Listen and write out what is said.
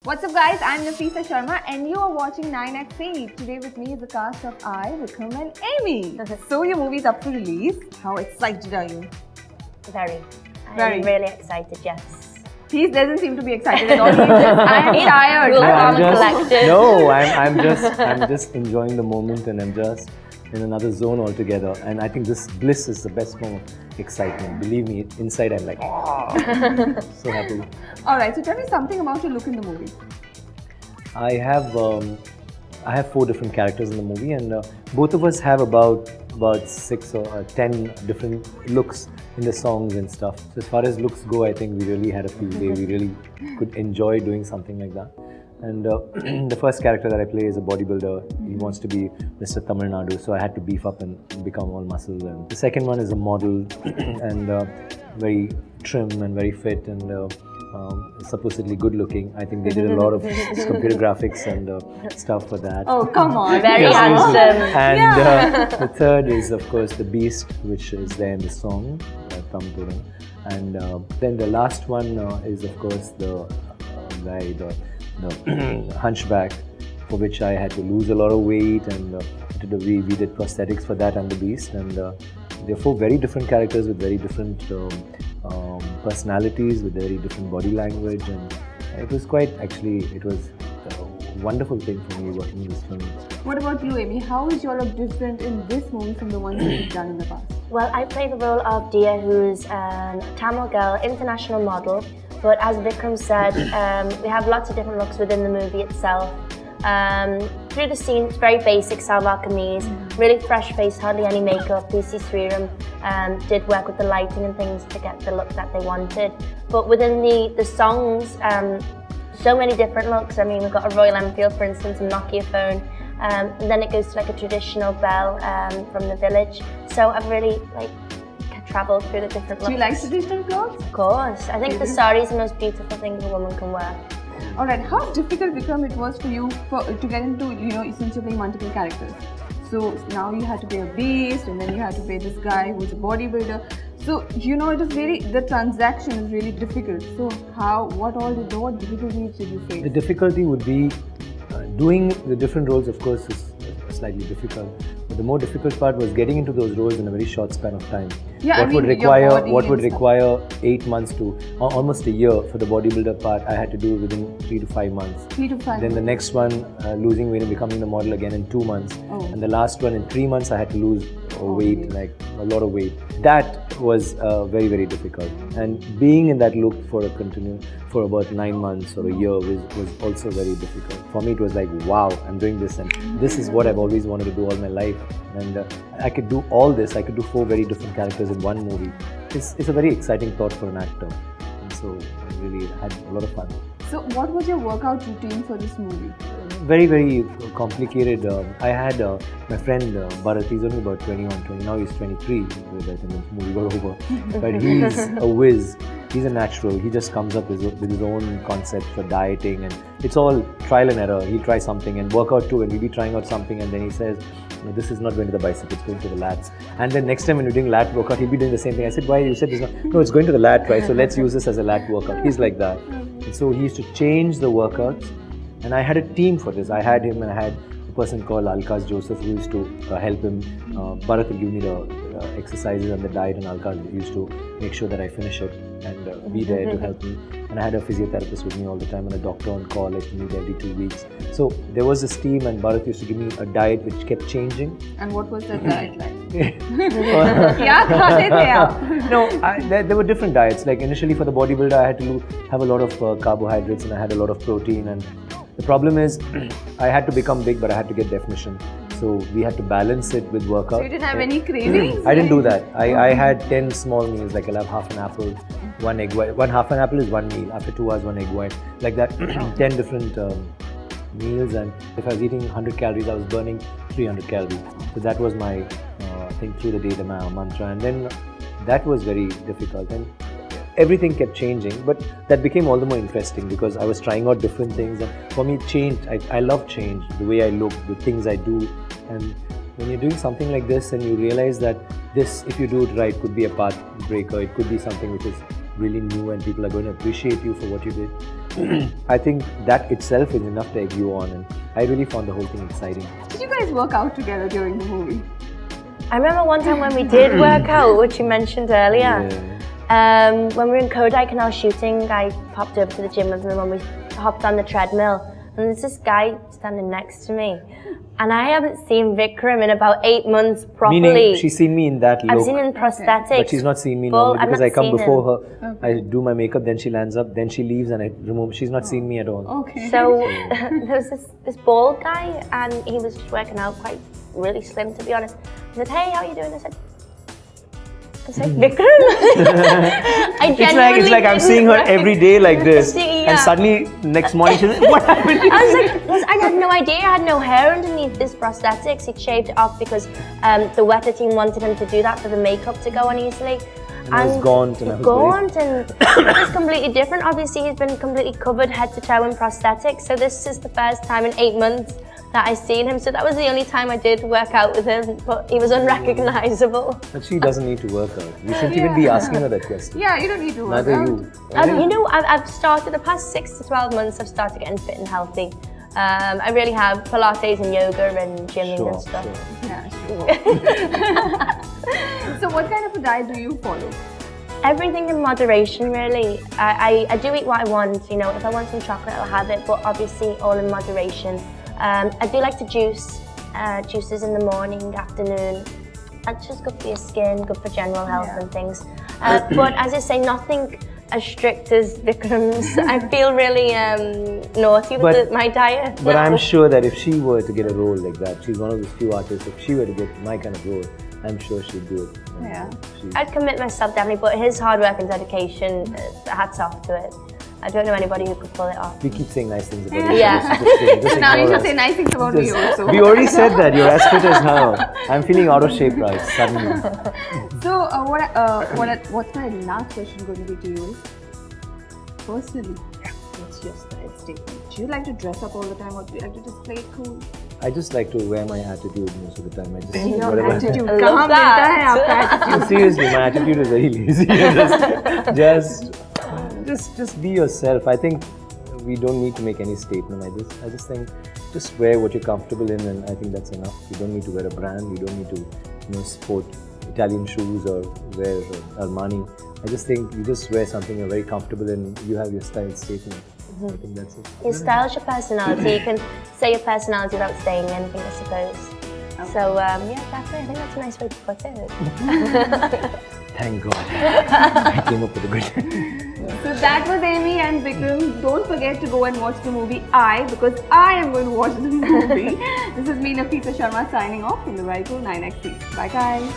What's up guys, I'm Nafisa Sharma and you are watching 9x8. Today with me is the cast of I, Vikram and Amy. So your movie's up for release. How excited are you? Very. I'm really excited, yes. He doesn't seem to be excited at all. I'm tired. I'm just enjoying the moment and I'm just in another zone altogether. And I think this bliss is the best form of excitement. Believe me, inside I'm like, oh, so happy. Alright, so tell me something about your look in the movie. I have 4 different characters in the movie, and both of us have about 6 or 10 different looks in the songs and stuff. So as far as looks go, I think we really had a field day. We really could enjoy doing something like that. And the first character that I play is a bodybuilder. He wants to be Mr. Tamil Nadu, so I had to beef up and become all muscle. And the second one is a model and very trim and very fit and supposedly good looking. I think they did a lot of computer graphics and stuff for that. Oh, come on. Very handsome. And the third is, of course, the beast, which is there in the song, Thampuram. And then the last one is, of course, the hunchback, for which I had to lose a lot of weight, and we did prosthetics for that and the beast. And they're 4 very different characters with very different personalities, with very different body language, and it was a wonderful thing for me working in this film. What about you, Amy? How is your look different in this movie from the ones that you've done in the past? Well, I play the role of Dia, who's a Tamil girl, international model. But as Vikram said, we have lots of different looks within the movie itself. Through the scenes, very basic salwar kameez, really fresh face, hardly any makeup. PC Sriram did work with the lighting and things to get the look that they wanted. But within the songs, so many different looks. I mean, we've got a Royal Enfield, for instance, a Nokia phone. And then it goes to like a traditional bell from the village. So I've really travelled through the different looks. Do you like traditional clothes? Of course. I think the sari is the most beautiful thing a woman can wear. Alright, how difficult, Vikram, it was for you to get into, essentially playing multiple characters? So now you had to play a beast, and then you had to play this guy who's a bodybuilder. So, it is the transaction is really difficult. So what difficulties did you face? The difficulty would be doing the different roles, of course, is slightly difficult. But the more difficult part was getting into those roles in a very short span of time. Yeah, what would require 8 months to almost a year for the bodybuilder part, I had to do within 3 to 5 months. 3 to 5. Then the next one, losing weight and becoming the model again in 2 months. Oh. And the last one in 3 months, I had to lose weight, like a lot of weight. That was very, very difficult. And being in that look for about 9 months or a year was also very difficult. For me, it was like, wow, I'm doing this, and this is what I've always wanted to do all my life. And I could do all this. I could do 4 very different characters in one movie. It's a very exciting thought for an actor. And so I really had a lot of fun. So what was your workout routine for this movie? Very, very complicated. I had my friend Bharat, he's only about 21, 20, now he's 23 by the time the movie got over. But he's a whiz. He's a natural. He just comes up with his own concept for dieting, and it's all trial and error. He'll try something and work out too, and we'll be trying out something, and then he says, no, this is not going to the bicep, it's going to the lats. And then next time when you're doing lat workout, he'll be doing the same thing. I said, why? You said it's not. No, it's going to the lat, right? So let's use this as a lat workout. He's like that. And so he used to change the workouts, and I had a team for this. I had him, and I had a person called Alkas Joseph who used to help him. Bharat would give me the exercises and the diet, and Alkas used to make sure that I finish it and be there to help me. And I had a physiotherapist with me all the time, and a doctor on call at meet every 2 weeks. So there was this team, and Bharat used to give me a diet which kept changing. And what was that diet like? No, there were different diets. Like initially for the bodybuilder, I had to have a lot of carbohydrates, and I had a lot of protein. And the problem is, I had to become big, but I had to get definition. So we had to balance it with workout. So you didn't have any cravings? I didn't do that. I had 10 small meals, like I'll have half an apple, 1 egg white. Half an apple is 1 meal. After 2 hours, 1 egg white. Like that, 10 different meals. And if I was eating 100 calories, I was burning 300 calories. So that was my thing through the day, the mantra. And then that was very difficult. And everything kept changing, but that became all the more interesting because I was trying out different things, and for me change, I love change, the way I look, the things I do. And when you're doing something like this and you realize that this, if you do it right, could be a path breaker, it could be something which is really new and people are going to appreciate you for what you did, I think that itself is enough to egg you on, and I really found the whole thing exciting. Did you guys work out together during the movie? I remember one time when we did work out, which you mentioned earlier. When we were in Kodaikanal shooting, I popped over to the gym with him when we hopped on the treadmill, and there's this guy standing next to me. And I haven't seen Vikram in about 8 months properly. Meaning, she's seen me in that look. I've seen him in prosthetics. But she's not seen me normally because I come before her. I do my makeup, then she lands up, then she leaves and I remove. She's not seen me at all. Okay. So there was this bald guy and he was just working out quite really slim, to be honest. He said, "Hey, how are you doing?" I said, Vikram. It's like I'm seeing her every day like this, and suddenly next morning she's like, "What happened?" I was like, I had no idea. I had no hair underneath this prosthetics. He'd shaved it off because the wetter team wanted him to do that for the makeup to go on easily. And he's gaunt and it's completely different. Obviously, he's been completely covered head to toe in prosthetics. So this is the first time in 8 months that I've seen him. So that was the only time I did work out with him, but he was unrecognizable. But she doesn't need to work out. You shouldn't even be asking her that question. Yeah, you don't need to work out. You know, I've started the past 6 to 12 months. I've started getting fit and healthy. I really have Pilates and yoga and gymming and stuff. Sure. Yeah, sure. So what kind of a diet do you follow? Everything in moderation, really. I do eat what I want. You know, if I want some chocolate, I'll have it, but obviously all in moderation. I do like to juice. Juices in the morning, afternoon. That's just good for your skin, good for general health and things. But as I say, nothing as strict as Vikram's. I feel really naughty with my diet. But I'm sure that if she were to get a role like that, she's one of those few artists, if she were to get my kind of role, I'm sure she'd do it. Yeah. I'd commit myself definitely, but his hard work and dedication, hats off to it. I don't know anybody who could pull it off. We keep saying nice things about you. Yeah. Just now you should say nice things about me also. We already said that, you're as fit as her. I'm feeling out of shape right suddenly. So what's my last question going to be to you? Personally, what's your style statement? Do you like to dress up all the time or do you like to just play it cool? I just like to wear my attitude most of the time. I just Your attitude. I love that. Seriously, my attitude is very lazy. just be yourself. I think we don't need to make any statement. I just think just wear what you're comfortable in, and I think that's enough. You don't need to wear a brand. You don't need to sport Italian shoes or wear Armani. I just think you just wear something you're very comfortable in. You have your style statement. I think that's it. Your style is your personality. You can say your personality without saying anything, I suppose. Okay. So yeah, definitely. I think that's a nice way to put it. Thank God. I came up with a good. So that was Amy and Vikram. Don't forget to go and watch the movie because I am going to watch the movie. This is me, Nafisa Sharma, signing off from the Raipur 9XC. Bye guys.